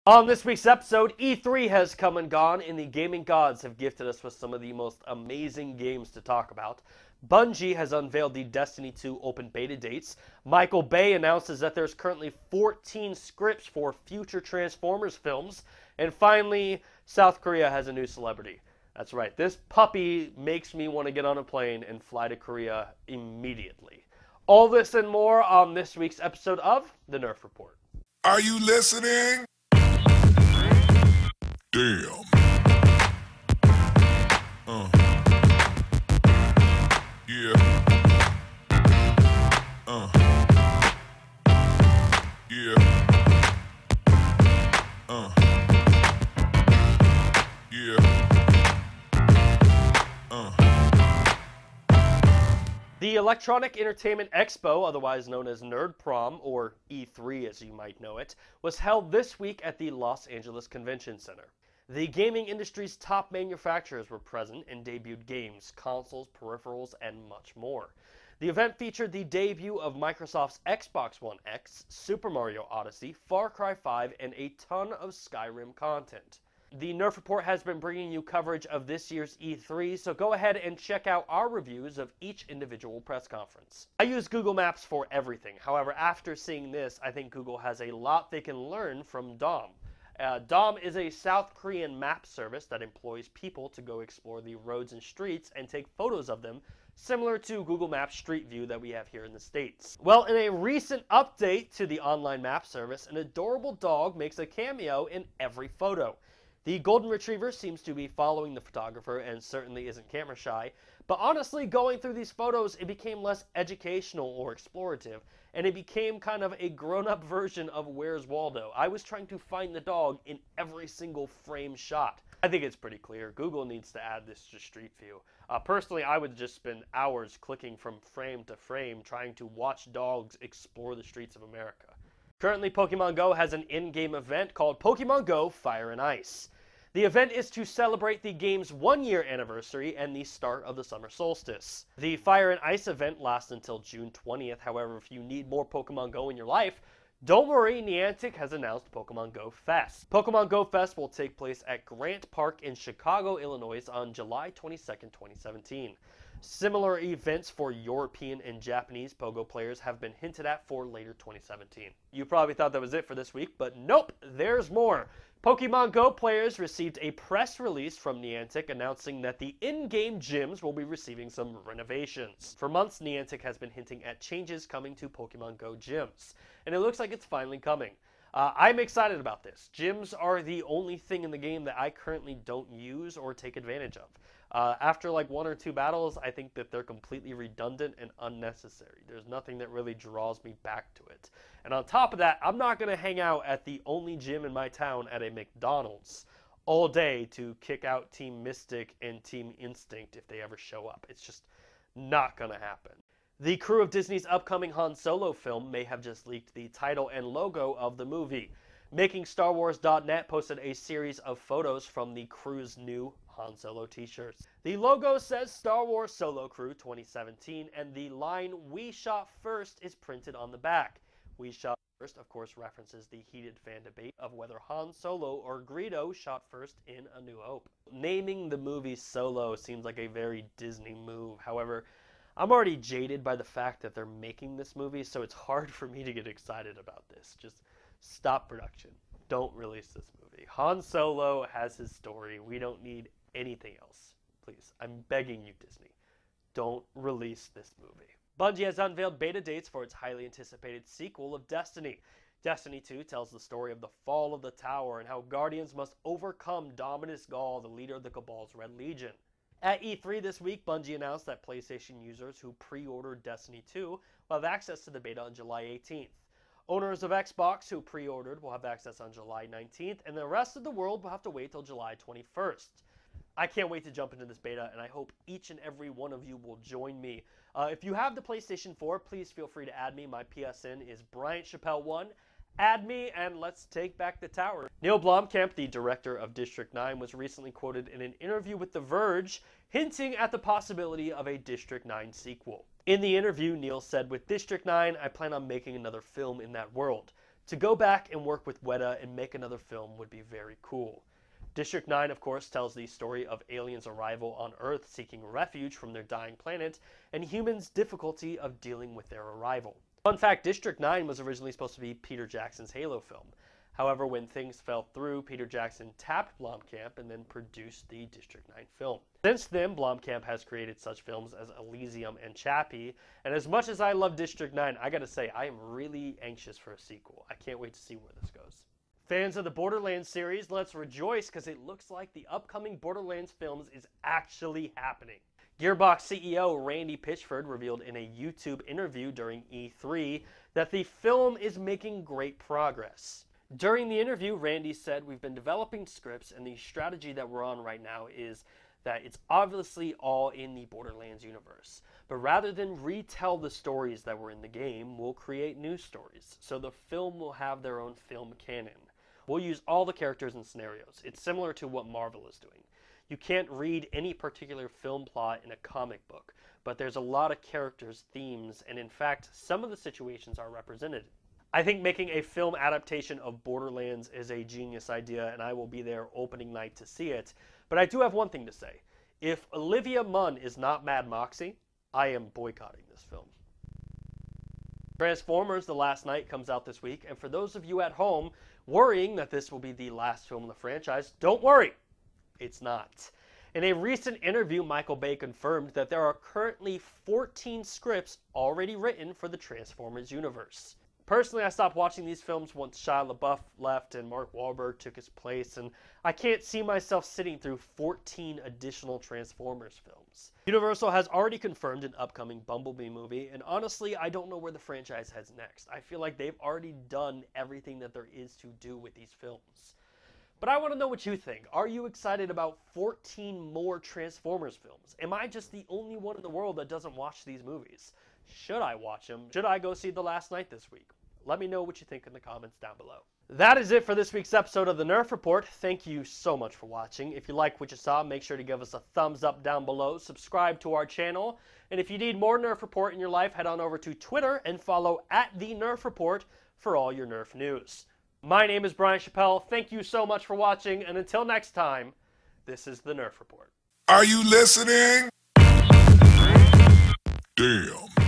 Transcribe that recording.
On this week's episode, E3 has come and gone, and the gaming gods have gifted us with some of the most amazing games to talk about. Bungie has unveiled the Destiny 2 open beta dates. Michael Bay announces that there's currently 14 scripts for future Transformers films. And finally, South Korea has a new celebrity. That's right, this puppy makes me want to get on a plane and fly to Korea immediately. All this and more on this week's episode of the Nerf Report. Are you listening? Damn. Yeah. Yeah. The Electronic Entertainment Expo, otherwise known as Nerd Prom, or E3 as you might know it, was held this week at the Los Angeles Convention Center. The gaming industry's top manufacturers were present and debuted games, consoles, peripherals, and much more. The event featured the debut of Microsoft's Xbox One X, Super Mario Odyssey, Far Cry 5, and a ton of Skyrim content. The Nerf Report has been bringing you coverage of this year's E3, so go ahead and check out our reviews of each individual press conference. I use Google Maps for everything. However, after seeing this, I think Google has a lot they can learn from DOM. DOM is a South Korean map service that employs people to go explore the roads and streets and take photos of them, similar to Google Maps Street View that we have here in the States. Well, in a recent update to the online map service, an adorable dog makes a cameo in every photo. The Golden Retriever seems to be following the photographer and certainly isn't camera shy, but honestly, going through these photos, it became less educational or explorative, and it became kind of a grown-up version of Where's Waldo. I was trying to find the dog in every single frame shot. I think it's pretty clear. Google needs to add this to Street View. Personally, I would just spend hours clicking from frame to frame trying to watch dogs explore the streets of America. Currently, Pokemon Go has an in-game event called Pokemon Go Fire and Ice. The event is to celebrate the game's one-year anniversary and the start of the summer solstice. The Fire and Ice event lasts until June 20th, however, if you need more Pokemon Go in your life, don't worry, Niantic has announced Pokemon Go Fest. Pokemon Go Fest will take place at Grant Park in Chicago, Illinois on July 22nd, 2017. Similar events for European and Japanese Pogo players have been hinted at for later 2017. You probably thought that was it for this week, but nope, there's more. Pokemon Go players received a press release from Niantic announcing that the in-game gyms will be receiving some renovations. For months, Niantic has been hinting at changes coming to Pokemon Go gyms, and it looks like it's finally coming. I'm excited about this. Gyms are the only thing in the game that I currently don't use or take advantage of. After like one or two battles, I think that they're completely redundant and unnecessary. There's nothing that really draws me back to it. And on top of that, I'm not going to hang out at the only gym in my town at a McDonald's all day to kick out Team Mystic and Team Instinct if they ever show up. It's just not going to happen. The crew of Disney's upcoming Han Solo film may have just leaked the title and logo of the movie. MakingStarWars.net posted a series of photos from the crew's new Han Solo t-shirts. The logo says Star Wars Solo Crew 2017, and the line "We Shot First" is printed on the back. "We Shot First," of course, references the heated fan debate of whether Han Solo or Greedo shot first in A New Hope. Naming the movie Solo seems like a very Disney move. However, I'm already jaded by the fact that they're making this movie, so it's hard for me to get excited about this. Just stop production. Don't release this movie. Han Solo has his story. We don't need anything else. Please, I'm begging you, Disney. Don't release this movie. Bungie has unveiled beta dates for its highly anticipated sequel of Destiny. Destiny 2 tells the story of the fall of the Tower and how Guardians must overcome Dominus Ghaul, the leader of the Cabal's Red Legion. At E3 this week, Bungie announced that PlayStation users who pre-ordered Destiny 2 will have access to the beta on July 18th. Owners of Xbox who pre-ordered will have access on July 19th, and the rest of the world will have to wait till July 21st. I can't wait to jump into this beta, and I hope each and every one of you will join me. If you have the PlayStation 4, please feel free to add me. My PSN is BryantChappelle1. Add me, and let's take back the tower. Neil Blomkamp, the director of District 9, was recently quoted in an interview with The Verge, hinting at the possibility of a District 9 sequel. In the interview, Neil said, "With District 9, I plan on making another film in that world. To go back and work with Weta and make another film would be very cool. District 9, of course, tells the story of aliens' arrival on Earth seeking refuge from their dying planet, and humans' difficulty of dealing with their arrival. Fun fact, District 9 was originally supposed to be Peter Jackson's Halo film. However, when things fell through, Peter Jackson tapped Blomkamp and then produced the District 9 film. Since then, Blomkamp has created such films as Elysium and Chappie, and as much as I love District 9, I gotta say, I am really anxious for a sequel. I can't wait to see where this goes. Fans of the Borderlands series, let's rejoice because it looks like the upcoming Borderlands Films is actually happening. Gearbox CEO Randy Pitchford revealed in a YouTube interview during E3 that the film is making great progress. During the interview, Randy said, "We've been developing scripts, and the strategy that we're on right now is that it's obviously all in the Borderlands universe. But rather than retell the stories that were in the game, we'll create new stories. So the film will have their own film canon. We'll use all the characters and scenarios. It's similar to what Marvel is doing. You can't read any particular film plot in a comic book, but there's a lot of characters, themes, and in fact, some of the situations are represented." I think making a film adaptation of Borderlands is a genius idea, and I will be there opening night to see it. But I do have one thing to say. If Olivia Munn is not Mad Moxie, I am boycotting this film. Transformers: The Last Knight comes out this week, and for those of you at home worrying that this will be the last film in the franchise, don't worry, it's not. In a recent interview, Michael Bay confirmed that there are currently 14 scripts already written for the Transformers universe. Personally, I stopped watching these films once Shia LaBeouf left and Mark Wahlberg took his place, and I can't see myself sitting through 14 additional Transformers films. Universal has already confirmed an upcoming Bumblebee movie, and honestly, I don't know where the franchise heads next. I feel like they've already done everything that there is to do with these films. But I want to know what you think. Are you excited about 14 more Transformers films? Am I just the only one in the world that doesn't watch these movies? Should I watch them? Should I go see The Last Knight this week? Let me know what you think in the comments down below. That is it for this week's episode of the Nerf Report. Thank you so much for watching. If you liked what you saw, make sure to give us a thumbs up down below, subscribe to our channel, and if you need more Nerf Report in your life, head on over to Twitter and follow @TheNerfReport for all your Nerf news. My name is Brian Chappelle. Thank you so much for watching, and until next time, this is the Nerf Report. Are you listening? Damn.